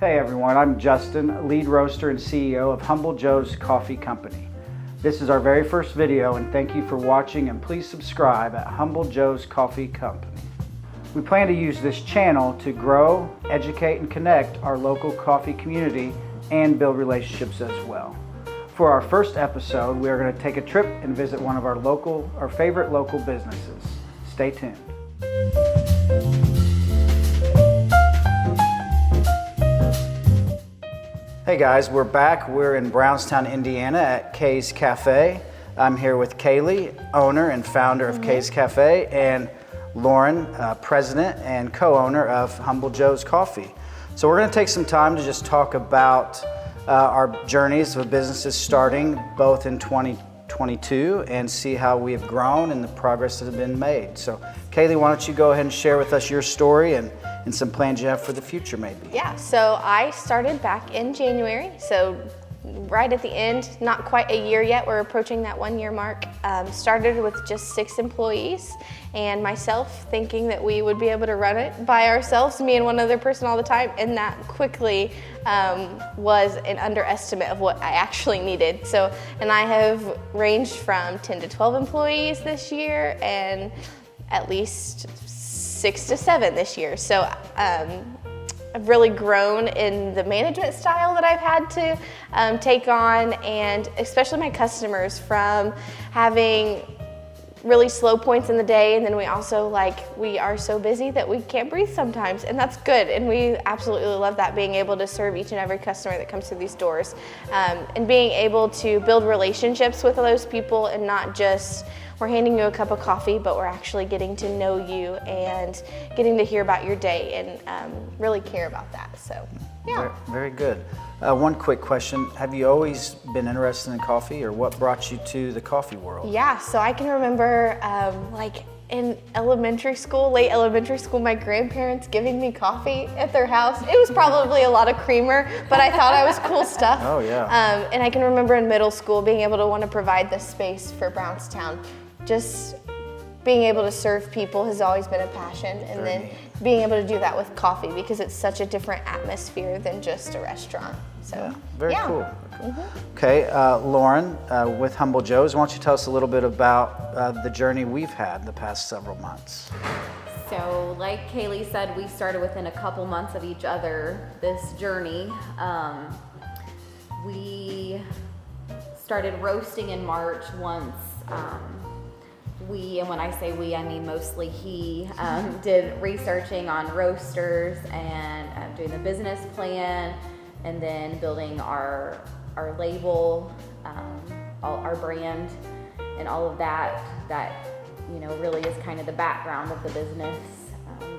Hey everyone, I'm Justin, lead roaster and CEO of Humble Joe's Coffee Company. This is our very first video and thank you for watching, and please subscribe at Humble Joe's Coffee Company. We plan to use this channel to grow, educate, and connect our local coffee community and build relationships as well. For our first episode, we are going to take a trip and visit one of our favorite local businesses. Stay tuned. Hey guys, we're back. We're in Brownstown, Indiana at Kay's Cafe. I'm here with Kaylee, owner and founder of Kay's Cafe, and Lauren, president and co-owner of Humble Joe's Coffee. So we're going to take some time to just talk about our journeys of businesses starting both in 2022 and see how we have grown and the progress that has been made. So Kaylee, why don't you go ahead and share with us your story and some plans you have for the future maybe. Yeah, so I started back in January, so right at the end, not quite a year yet, we're approaching that 1 year mark. Started with just 6 employees and myself, thinking that we would be able to run it by ourselves, me and one other person all the time, and that quickly was an underestimate of what I actually needed. So, and I have ranged from 10 to 12 employees this year and at least 6 to 7 this year. So I've really grown in the management style that I've had to take on, and especially my customers, from having really slow points in the day, and then we also we are so busy that we can't breathe sometimes, and that's good, and we absolutely love that, being able to serve each and every customer that comes through these doors, and being able to build relationships with those people, and not just we're handing you a cup of coffee, but we're actually getting to know you and getting to hear about your day, and really care about that. So, yeah. Very good. One quick question. Have you always been interested in coffee, or what brought you to the coffee world? Yeah, so I can remember in elementary school, late elementary school, my grandparents giving me coffee at their house. It was probably a lot of creamer, but I thought I was cool stuff. Oh yeah. And I can remember in middle school being able to want to provide this space for Brownstown. Just being able to serve people has always been a passion, and then being able to do that with coffee, because it's such a different atmosphere than just a restaurant. So yeah, very cool. Okay, Lauren, with Humble Joe's, why don't you tell us a little bit about the journey we've had the past several months? So like Kaylee said, we started within a couple months of each other, this journey. We started roasting in March once. And when I say we, I mean mostly he, did researching on roasters and doing the business plan, and then building our label, our brand, and all of that really is kind of the background of the business,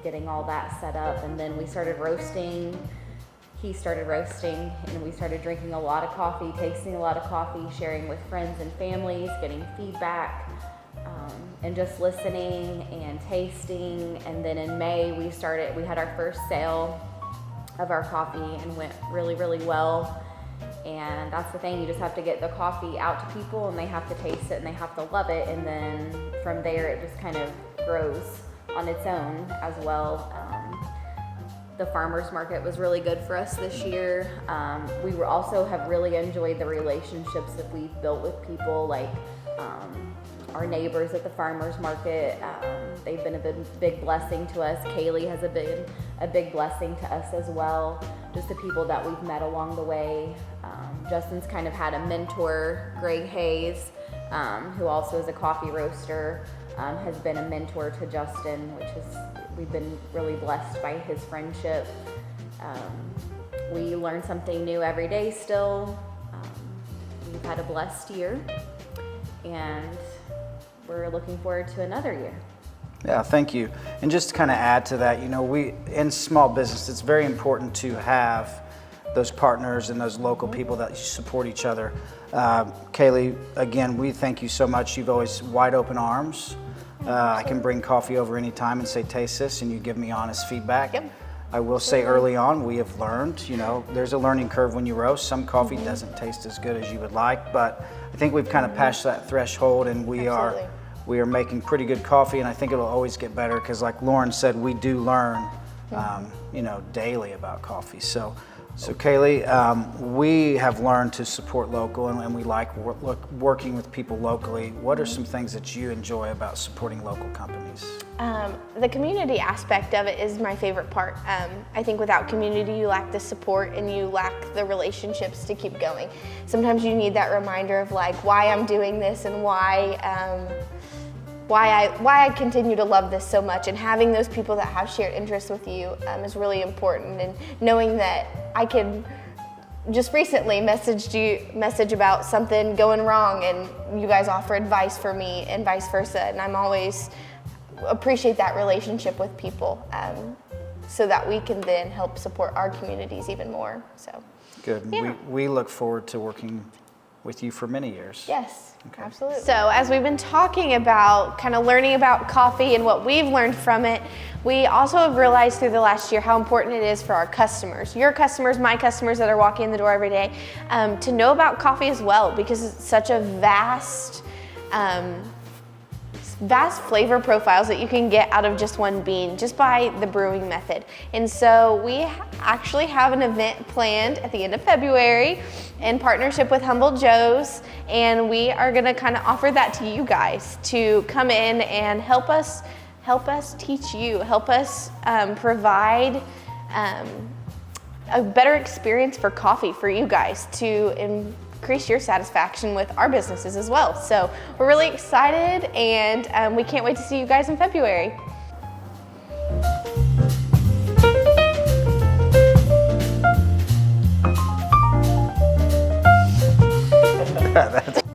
getting all that set up. And then we started roasting, he started roasting, and we started drinking a lot of coffee, tasting a lot of coffee, sharing with friends and families, getting feedback, and just listening and tasting. And then in May we had our first sale of our coffee, and went really, really well. And that's the thing, you just have to get the coffee out to people, and they have to taste it and they have to love it, and then from there it just kind of grows on its own as well. The farmers market was really good for us this year. We also have really enjoyed the relationships that we've built with people, like our neighbors at the farmers market. They've been a big blessing to us. Kaylee has been a big blessing to us as well. Just the people that we've met along the way. Justin's kind of had a mentor, Greg Hayes, who also is a coffee roaster, has been a mentor to Justin, we've been really blessed by his friendship. We learn something new every day still. We've had a blessed year, and we're looking forward to another year. Yeah, thank you. And just to kind of add to that, we in small business, it's very important to have those partners and those local people that support each other. Kaylee, again, we thank you so much. You've always wide open arms. I can bring coffee over anytime and say, taste this, and you give me honest feedback. Yep. I will say early on, we have learned, there's a learning curve when you roast. Some coffee doesn't taste as good as you would like, but I think we've kind of passed that threshold, and we are making pretty good coffee, and I think it'll always get better, because like Lauren said, we do learn, daily about coffee. So So Kaylee, we have learned to support local, and we like working with people locally. What are some things that you enjoy about supporting local companies? The community aspect of it is my favorite part. I think without community, you lack the support and you lack the relationships to keep going. Sometimes you need that reminder of like why I'm doing this and why I continue to love this so much, and having those people that have shared interests with you is really important, and knowing that I could just recently message about something going wrong and you guys offer advice for me and vice versa, and I'm always appreciate that relationship with people so that we can then help support our communities even more. So Good. Yeah. We look forward to working with you for many years. yes. Okay. Absolutely. So as we've been talking about kind of learning about coffee and what we've learned from it, we also have realized through the last year how important it is for our customers, your customers, my customers that are walking in the door every day, to know about coffee as well, because it's such a vast flavor profiles that you can get out of just one bean, just by the brewing method. And so we actually have an event planned at the end of February in partnership with Humble Joe's, and we are gonna kind of offer that to you guys to come in and help us teach you, help us provide a better experience for coffee for you guys to increase your satisfaction with our businesses as well. So we're really excited, and we can't wait to see you guys in February.